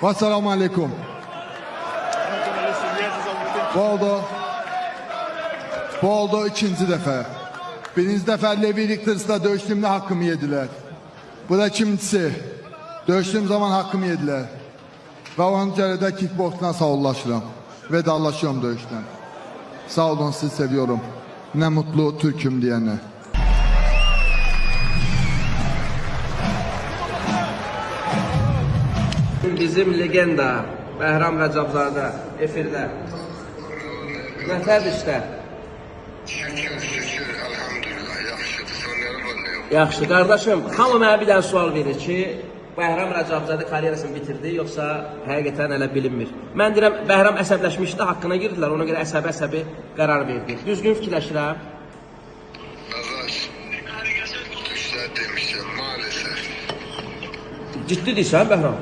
Assalamu alaikum. Bu oldu ikinci defa. Birinci defa Levi Richters'la dövüştüğümde hakkımı yediler. Bu da ikincisi. Dövüştüğüm zaman hakkımı yediler. Ve onun üzerinde kickbox'tan sağollaşıram. Vedalaşıyorum dövüşten. Sağ olun, sizi seviyorum. Ne mutlu Türk'üm diyene. Bizim legenda Bəhram Rəcabzadə efirdə. Nətərdir işlər? Şükür, elhamdülillah, yaxşıdır. Sonları var. Yaxşı, qardaşım, hamı mənə bir dənə sual verir ki, Bəhram Rəcabzadə karyerasını bitirdi, yoxsa həqiqətən hələ bilinmir. Mən deyirəm, Bəhram əsəbləşmişdi, haqqına girdilər, ona görə əsəbi qərar verdi. Düzgün fikirləşirəm. Qardaş, düşlər demişəm, maalesef. Ciddi deyirsən, Bəhram?